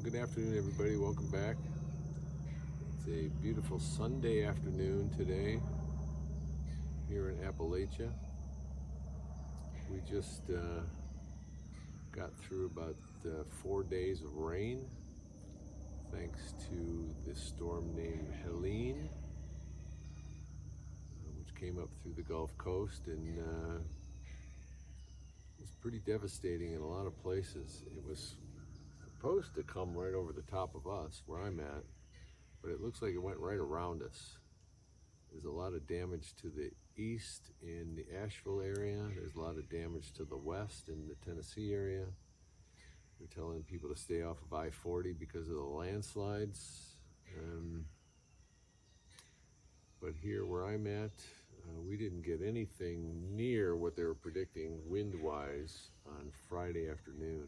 Good afternoon, everybody. Welcome back. It's a beautiful Sunday afternoon today here in Appalachia. We just got through about 4 days of rain thanks to this storm named Helen, which came up through the Gulf Coast and was pretty devastating in a lot of places. It was supposed to come right over the top of us where I'm at, but it looks like it went right around us. There's a lot of damage to the east in the Asheville area. There's a lot of damage to the west in the Tennessee area. They're telling people to stay off of I-40 because of the landslides. But here where I'm at, we didn't get anything near what they were predicting wind-wise on Friday afternoon.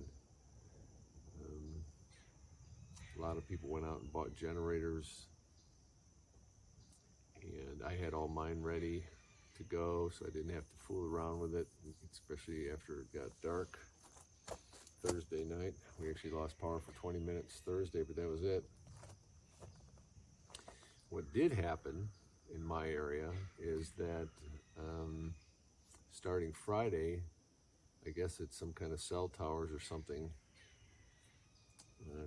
A lot of people went out and bought generators, and I had all mine ready to go, so I didn't have to fool around with it, especially after it got dark Thursday night. We actually lost power for 20 minutes Thursday, but that was it. What did happen in my area is that starting Friday, I guess it's some kind of cell towers or something,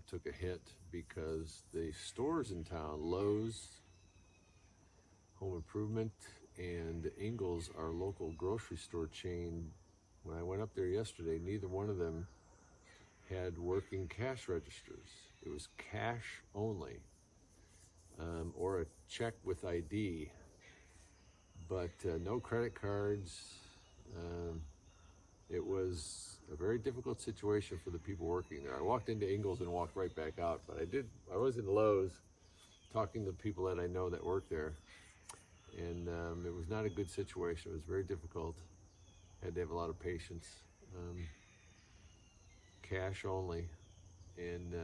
took a hit because the stores in town, Lowe's, Home Improvement, and Ingles, our local grocery store chain, when I went up there yesterday, neither one of them had working cash registers. It was cash only, or a check with ID, but no credit cards. It was a very difficult situation for the people working there. I walked into Ingles and walked right back out, but I was in Lowe's talking to people that I know that work there, and it was not a good situation. It was very difficult. Had to have a lot of patience. Cash only, and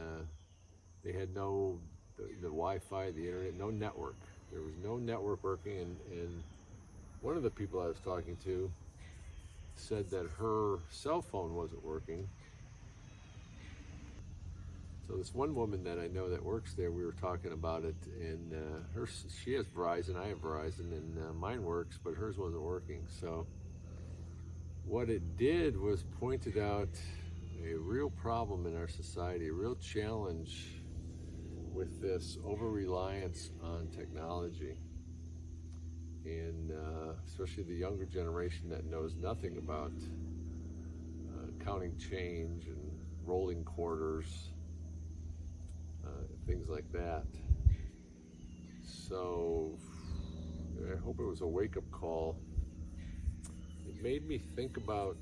they had no the Wi-Fi, the internet, no network. There was no network working, and one of the people I was talking to said that her cell phone wasn't working. So this one woman that I know that works there, we were talking about it, and she has Verizon, I have Verizon, and mine works, but hers wasn't working. So what it did was pointed out a real problem in our society, a real challenge with this over-reliance on technology. And especially the younger generation that knows nothing about counting change and rolling quarters, things like that. So I hope it was a wake-up call. It made me think about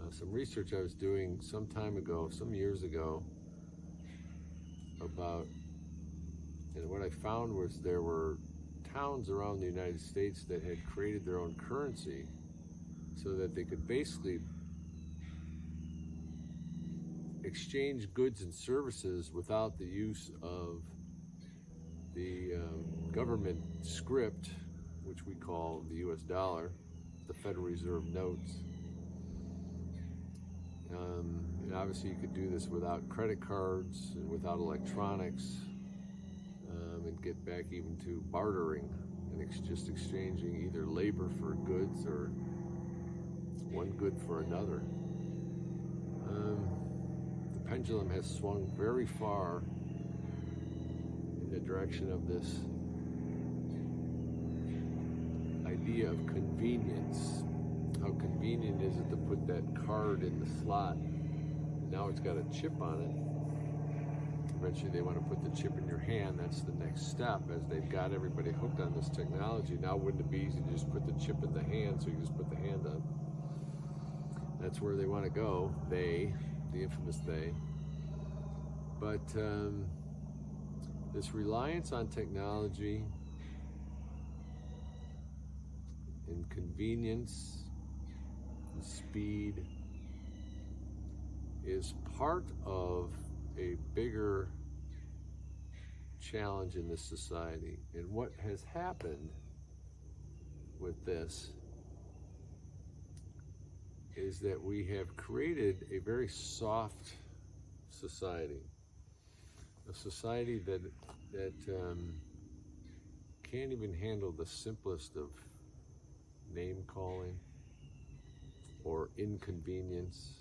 some research I was doing some time ago, some years ago, about, and what I found was there were towns around the United States that had created their own currency so that they could basically exchange goods and services without the use of the government script, which we call the US dollar, the Federal Reserve notes. And obviously you could do this without credit cards and without electronics, and get back even to bartering and just exchanging either labor for goods or one good for another. The pendulum has swung very far in the direction of this idea of convenience. How convenient is it to put that card in the slot? Now it's got a chip on it. Eventually they want to put the chip in your hand. That's the next step, as they've got everybody hooked on this technology. Now wouldn't it be easy to just put the chip in the hand, so you just put the hand up? That's where they want to go, they, the infamous they. But this reliance on technology and convenience and speed is part of a bigger challenge in this society. And what has happened with this is that we have created a very soft society. A society that can't even handle the simplest of name calling or inconvenience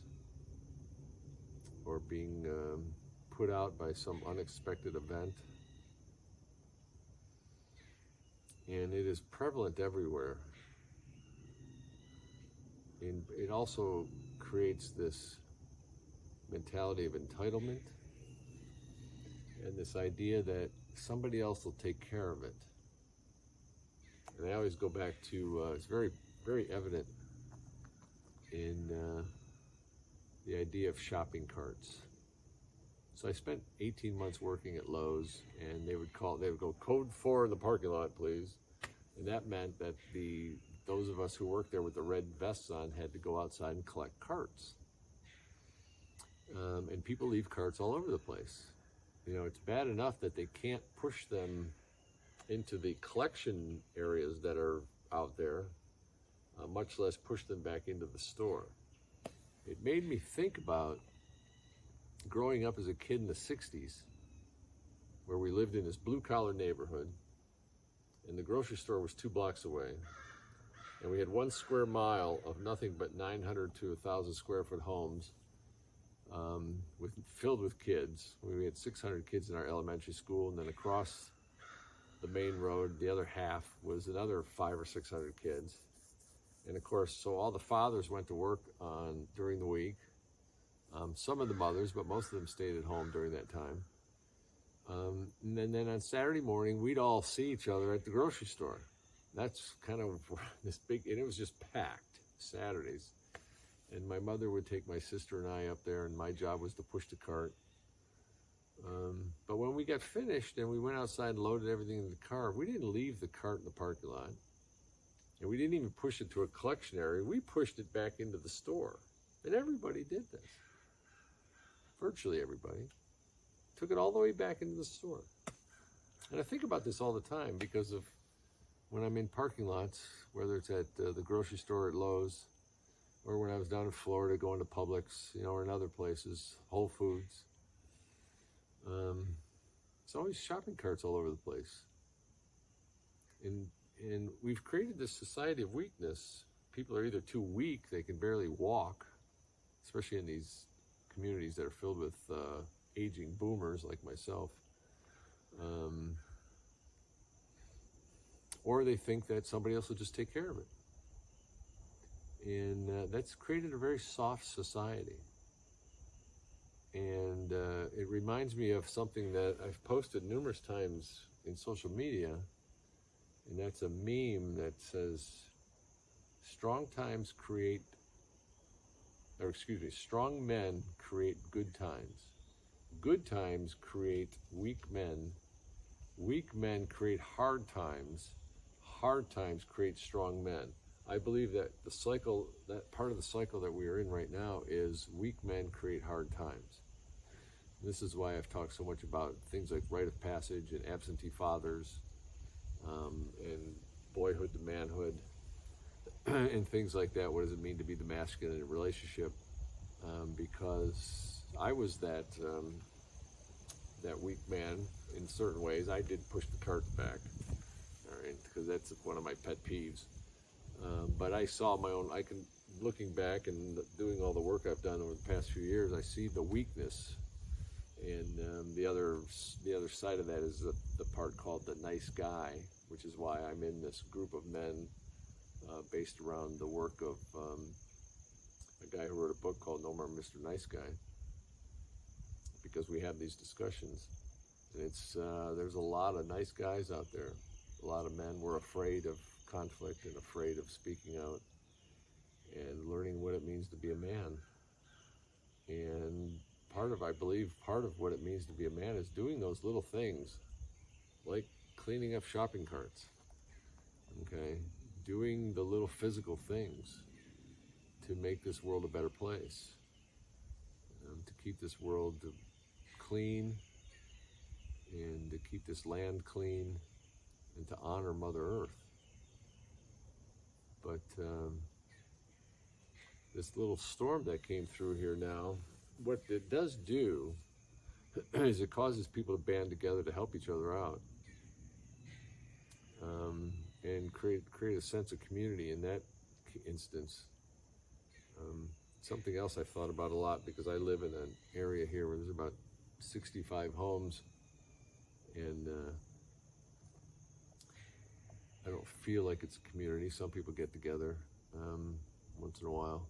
or being put out by some unexpected event. And it is prevalent everywhere. And it also creates this mentality of entitlement and this idea that somebody else will take care of it. And I always go back to, it's very, very evident in the idea of shopping carts. So I spent 18 months working at Lowe's, and they would go, code 4 in the parking lot, please. And that meant that those of us who worked there with the red vests on had to go outside and collect carts. And people leave carts all over the place. You know, it's bad enough that they can't push them into the collection areas that are out there, much less push them back into the store. It made me think about growing up as a kid in the 60s, where we lived in this blue-collar neighborhood, and the grocery store was 2 blocks away, and we had 1 square mile of nothing but 900 to 1,000 square foot homes filled with kids. We had 600 kids in our elementary school, and then across the main road, the other half was another 500 or 600 kids. And of course, so all the fathers went to work during the week. Some of the mothers, but most of them stayed at home during that time. And then on Saturday morning, we'd all see each other at the grocery store. That's kind of this big, and it was just packed Saturdays. And my mother would take my sister and I up there, and my job was to push the cart. But when we got finished and we went outside and loaded everything in the car, we didn't leave the cart in the parking lot. And we didn't even push it to a collection area. We pushed it back into the store. And everybody did this. Virtually everybody. Took it all the way back into the store. And I think about this all the time because of when I'm in parking lots, whether it's at the grocery store at Lowe's, or when I was down in Florida going to Publix, or in other places, Whole Foods. It's always shopping carts all over the place. And we've created this society of weakness. People are either too weak, they can barely walk, especially in these communities that are filled with aging boomers like myself. Or they think that somebody else will just take care of it. And that's created a very soft society. And it reminds me of something that I've posted numerous times in social media, and that's a meme that says, strong men create good times. Good times create weak men. Weak men create hard times. Hard times create strong men. I believe that that part of the cycle that we are in right now is weak men create hard times. This is why I've talked so much about things like rite of passage and absentee fathers, and boyhood to manhood, and things like that. What does it mean to be the masculine in a relationship? Because I was that weak man in certain ways. I did push the cart back, all right, because that's one of my pet peeves. But I saw looking back and doing all the work I've done over the past few years, I see the weakness. And the other side of that is the part called the nice guy, which is why I'm in this group of men based around the work of a guy who wrote a book called No More Mr. Nice Guy, because we have these discussions. And there's a lot of nice guys out there. A lot of men were afraid of conflict and afraid of speaking out and learning what it means to be a man. And I believe part of what it means to be a man is doing those little things, like cleaning up shopping carts, okay? Doing the little physical things to make this world a better place, to keep this world clean, and to keep this land clean, and to honor Mother Earth. But this little storm that came through here now, what it does do is it causes people to band together to help each other out, and create a sense of community in that instance. Something else I've thought about a lot, because I live in an area here where there's about 65 homes, and I don't feel like it's a community. Some people get together once in a while,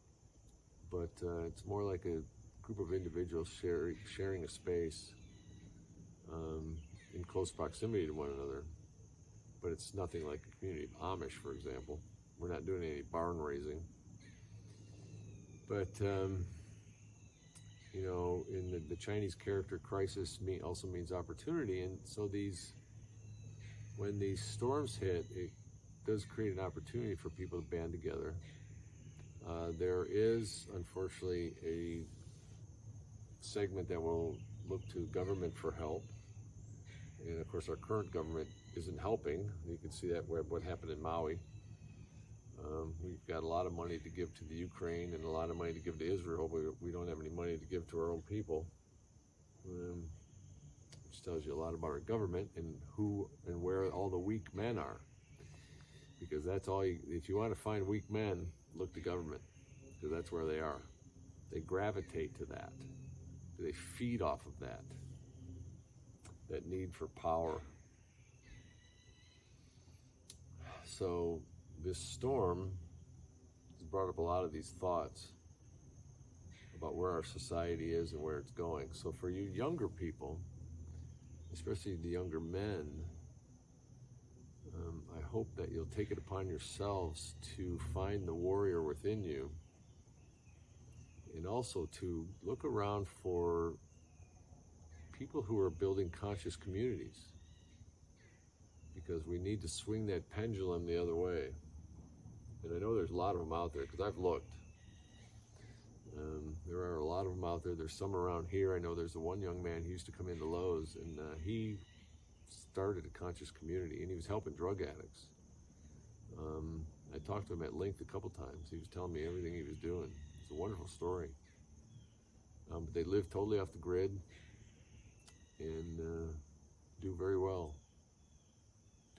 but it's more like a group of individuals sharing a space in close proximity to one another. But it's nothing like a community. Amish, for example, we're not doing any barn raising. But you know, in the Chinese character, crisis also means opportunity, and so when these storms hit, it does create an opportunity for people to band together. There is, unfortunately, a segment that will look to government for help, and of course our current government isn't helping. You can see that what happened in Maui. We've got a lot of money to give to the Ukraine and a lot of money to give to Israel, but we don't have any money to give to our own people, which tells you a lot about our government and who and where all the weak men are. Because that's all if you want to find weak men, look to government, because that's where they are. They gravitate to that. They feed off of that need for power. So this storm has brought up a lot of these thoughts about where our society is and where it's going. So for you younger people, especially the younger men, I hope that you'll take it upon yourselves to find the warrior within you, and also to look around for people who are building conscious communities, because we need to swing that pendulum the other way. And I know there's a lot of them out there, because I've looked. There are a lot of them out there. There's some around here. I know there's the one young man who used to come into Lowe's, and he started a conscious community, and he was helping drug addicts. I talked to him at length a couple times. He was telling me everything he was doing. It's a wonderful story. But they live totally off the grid and do very well.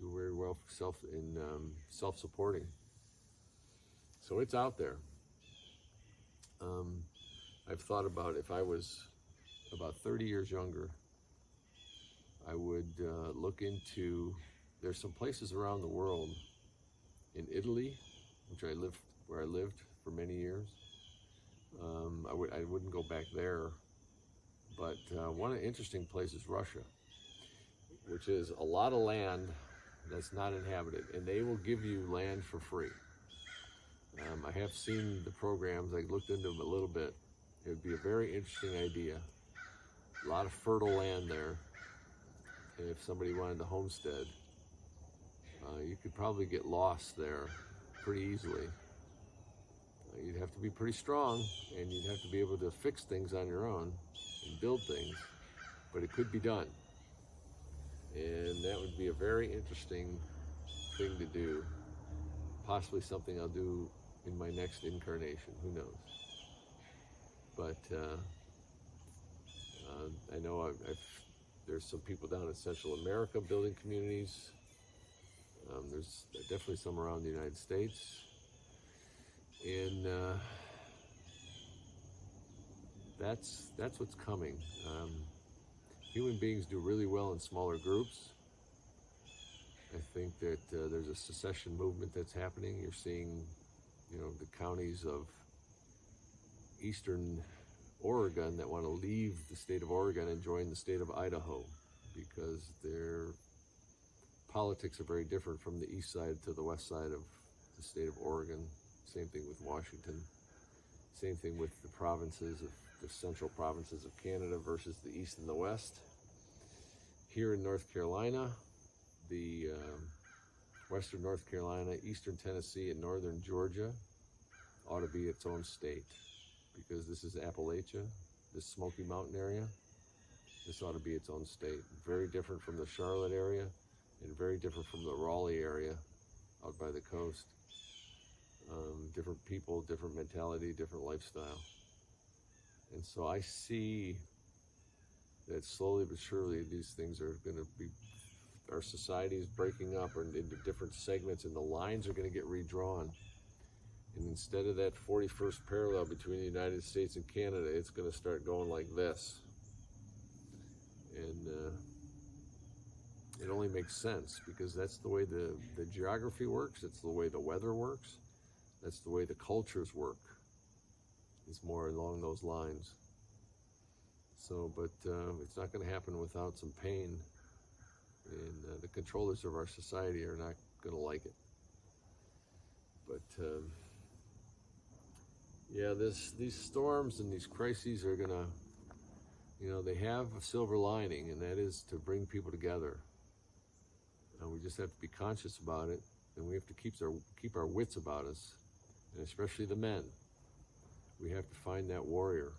Do very well for self-supporting. So it's out there. I've thought about, if I was about 30 years younger, I would look into, there's some places around the world, in Italy, where I lived for many years. I wouldn't go back there, but one of the interesting places is Russia, which is a lot of land that's not inhabited, and they will give you land for free. I have seen the programs. I looked into them a little bit. It would be a very interesting idea. A lot of fertile land there. And if somebody wanted to homestead, you could probably get lost there pretty easily. You'd have to be pretty strong, and you'd have to be able to fix things on your own and build things, but it could be done. And that would be a very interesting thing to do. Possibly something I'll do in my next incarnation, who knows. But I know there's some people down in Central America building communities. There's definitely some around the United States. And that's what's coming. Human beings do really well in smaller groups. I think that there's a secession movement that's happening. You're seeing, the counties of eastern Oregon that want to leave the state of Oregon and join the state of Idaho, because their politics are very different from the east side to the west side of the state of Oregon. Same thing with Washington. Same thing with the provinces of the central provinces of Canada versus the east and the west. Here in North Carolina, the western North Carolina, eastern Tennessee, and northern Georgia ought to be its own state, because this is Appalachia, this Smoky Mountain area. This ought to be its own state. Very different from the Charlotte area, and very different from the Raleigh area out by the coast. Different people, different mentality, different lifestyle. And so I see that slowly but surely these things are going to be, our society is breaking up into different segments, and the lines are going to get redrawn. And instead of that 41st parallel between the United States and Canada, it's going to start going like this. And it only makes sense because that's the way the geography works. It's the way the weather works. That's the way the cultures work. It's more along those lines. So, but it's not going to happen without some pain. And the controllers of our society are not going to like it. But yeah, these storms and these crises are going to, you know, they have a silver lining, and that is to bring people together. We just have to be conscious about it, and we have to keep our wits about us, and especially the men. We have to find that warrior.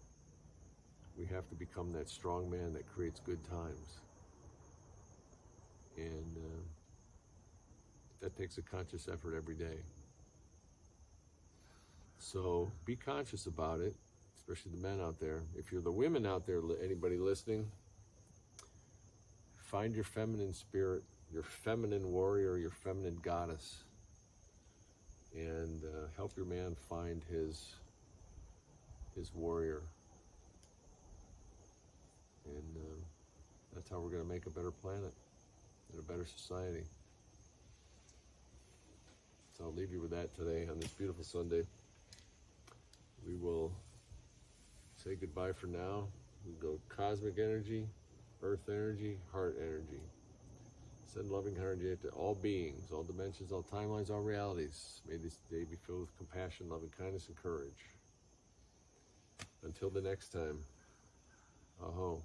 We have to become that strong man that creates good times. And that takes a conscious effort every day. So be conscious about it, especially the men out there. If you're the women out there, anybody listening, find your feminine spirit, your feminine warrior, your feminine goddess, and help your man find his warrior. And that's how we're going to make a better planet and a better society. So I'll leave you with that today on this beautiful Sunday. We will say goodbye for now. We'll go cosmic energy, earth energy, heart energy. Send loving energy to all beings, all dimensions, all timelines, all realities. May this day be filled with compassion, loving kindness, and courage. Until the next time, aho.